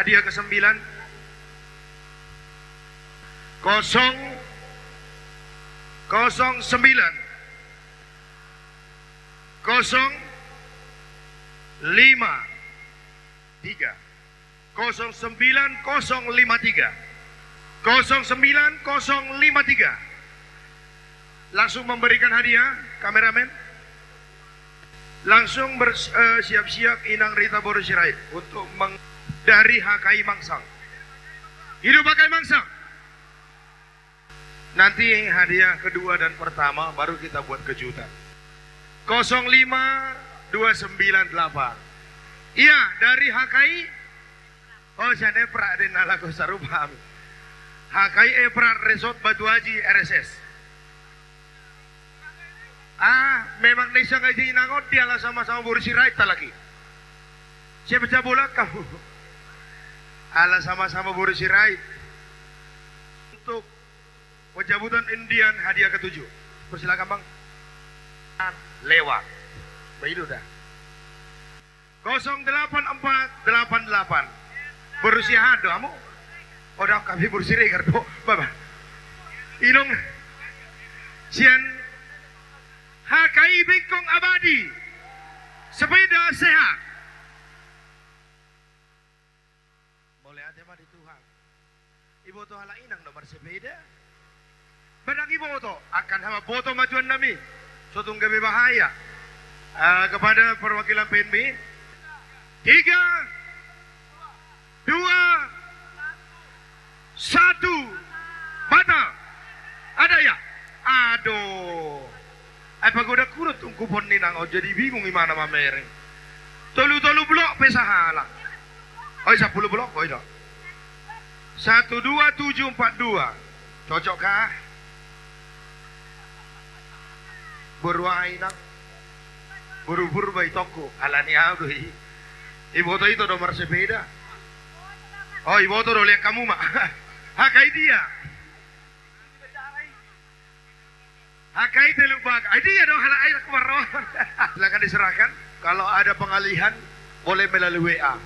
hadiah ke-9 09 053 09053 langsung memberikan hadiah. Kameramen langsung bersiap-siap Inang Rita Boru Sirait untuk dari HKI Mangsang. Hidup HKI Mangsang. Nanti hadiah kedua dan pertama baru kita buat kejutan. 05298. Iya, dari HKI. Oh, saya Epra den ala ko sarupa. HKI Epra Resort Batu Haji RSS. Memang Nesa ngaji nangot dia lah sama-sama Borsirait lagi. Siapa pecah bola kamu? Ala sama-sama Borsirait. Untuk pencabutan Indian hadiah ke-7. Persilakan Bang. Lewat. Begitu dah. 08488 berusia hado kamu. Udah kami Borsirait kardo. Baba. Inong sian HKI Bengkong Abadi. Sepeda sehat. Boleh ada mah di Tuhan. Ibu to hala inang nomor sepeda. Benang ibu to akan sama boto majuan nami. Sutung gabe bahaya. Kepada perwakilan PNB 3 2 1 batal. Ada ya? Aduh. Apa udah kurut tuh kupon ni nang jadi bingung gimana mamere. Tolu blok pesahala. Oh 10 blok oh itu. 12742. Cocok kah? Berwai nang. Buru-buru bayi toko. Alani aku ibu to itu nomor sepeda. Oh ibu to lihat kamu mak. Hakai dia. Hakai teluk bak. Dia dong hala air kemarau. Silakan diserahkan. Kalau ada pengalihan boleh melalui WA.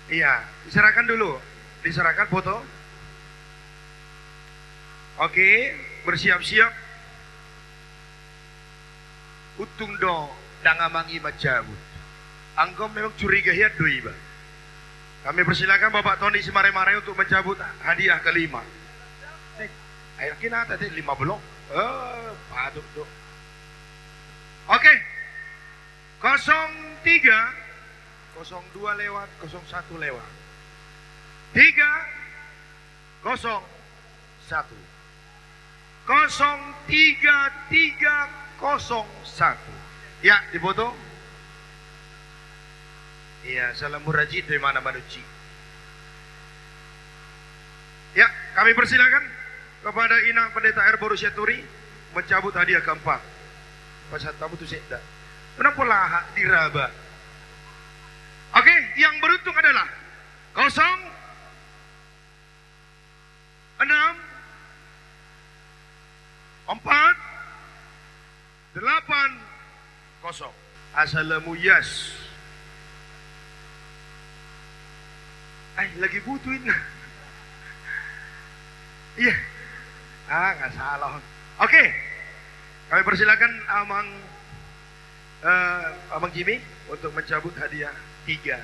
Iya, diserahkan dulu. Diserahkan foto. Oke, bersiap-siap. Utung do dangamangi macabut. Angkom memang curiga hiat doi ba. Kami persilakan Bapak Tony Semare-Mare untuk mencabut hadiah ke-5. Ayo kina tadi 5 blok. Paduk do. Oke. 03 02 lewat 01 lewat 3 0 1 03301. Ya, difoto. Iya, salam murajid dari mana Manuci. Ya, kami persilakan kepada Inang Pendeta R. Boru Syaturi mencabut hadiah keempat. Pasal tamu tu sekda. Kenapa lah diraba? Oke, yang beruntung adalah 0 6 4 8 0. Assalamu yas. Lagi butuhin. Iya. Nggak salah. Oke. Kami persilakan Amang Jimmy untuk mencabut hadiah 3.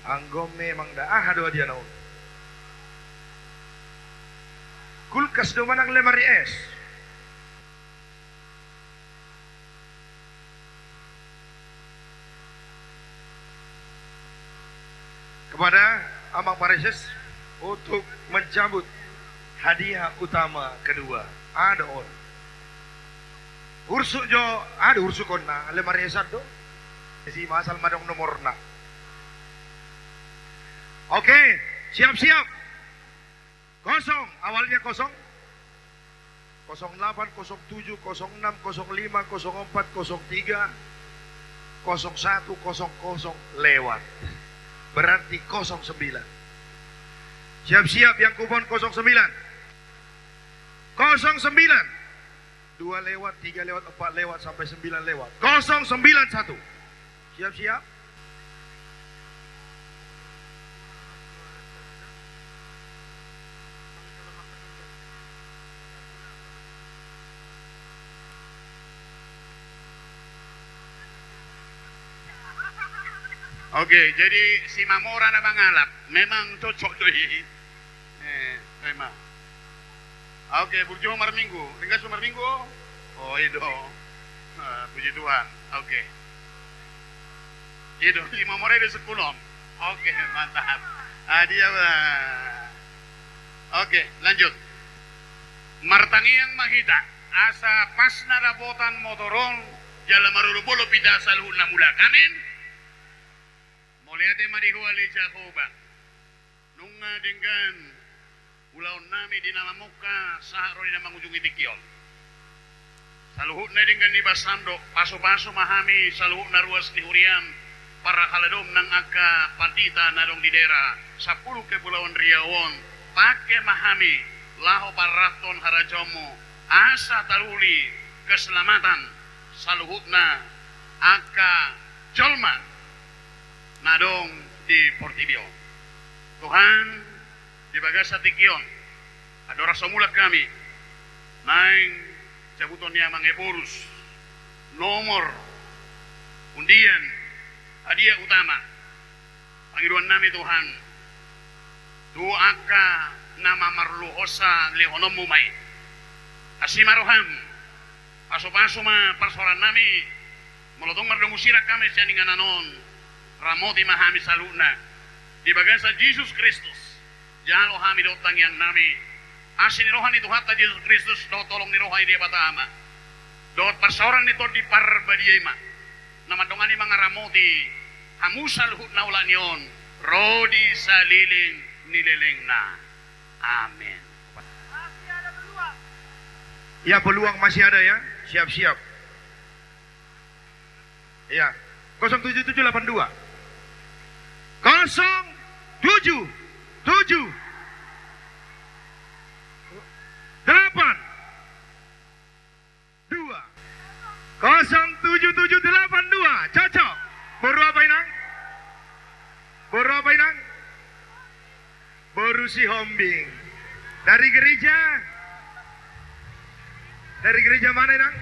Anggom memang dah dua dia nau. Kulkas do manang lemari es. Kepada Amang Parises untuk mencabut hadiah utama kedua. Ada on. Ursuk jo ada ursuk kona lemari esat do. Si masal madong nomor na. Oke, siap-siap. Kosong, awalnya kosong. 08, 07, 06, 05, 04, 03, 01, 00 lewat. Berarti 09. Siap-siap yang kupon 09. 09. 2 lewat, 3 lewat, 4 lewat, sampai 9 lewat. 091. Siap-siap. Oke, jadi si Mamora na mangalap, memang cocok doi. Memang. Oke, burjo marminggu. Tinggal marminggu. Oh, itu. Puji Tuhan. Oke. Itu si Mamora di sekulom. Oke, mantap. Dia. Oke, lanjut. Martangiang mahita. Asa pas narabotan motorong. Jala marulubolo pida saluhun na mula. Amin. Muliate marihuali Jehovah. Nunga dengan ulaon nami dinamamuka saharo di namang ujung itikyon. Saluhut na dengan di basando paso-paso mahami saluhut na ruas di huriam para kaladom ng aka pandita na dong di dera 10 kepulauan Riawon pake mahami laho paraton harajomo asa taruli keselamatan saluhut na aka jolma nadong di Portibio. Tuhan di bagasa tikyon adora samulak kami naing jabuton niya mga eborus nomor undian hadiah utama Panginoon namin Tuhan duaka nama marluhosa lehonom mumay asimaroham paso-paso ma parsoran nami molotong mardamusira kami siya ningananon ramoti mahami saluna di bagian sa Jesus Kristus jalo hami dotang yang nami asin ni rohan itu hatta Jesus Kristus do tolong ni rohan dia batama dot persoran nito di parbadiema nama dongani mga ramoti hamusal hut na ulan yon rodi saliling nileleng na amin. Ya, peluang masih ada ya. Siap-siap. Ya. 07782 077 07782 cocok. Baru apa inang? Baru apa inang? Baru si Hombing. Dari gereja? Dari gereja mana inang?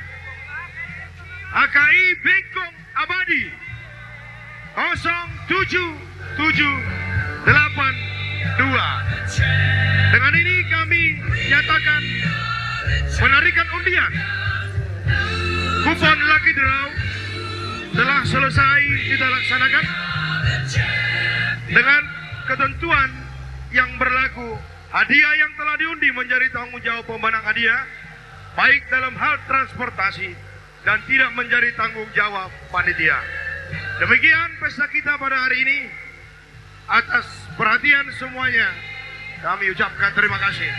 AKI Bengkong Abadi 07782. Dengan ini kami nyatakan menarikan undian. Kupon Lucky Draw telah selesai kita laksanakan dengan ketentuan yang berlaku. Hadiah yang telah diundi menjadi tanggung jawab pemenang hadiah baik dalam hal transportasi dan tidak menjadi tanggung jawab panitia. Demikian pesta kita pada hari ini. Atas perhatian semuanya kami ucapkan terima kasih.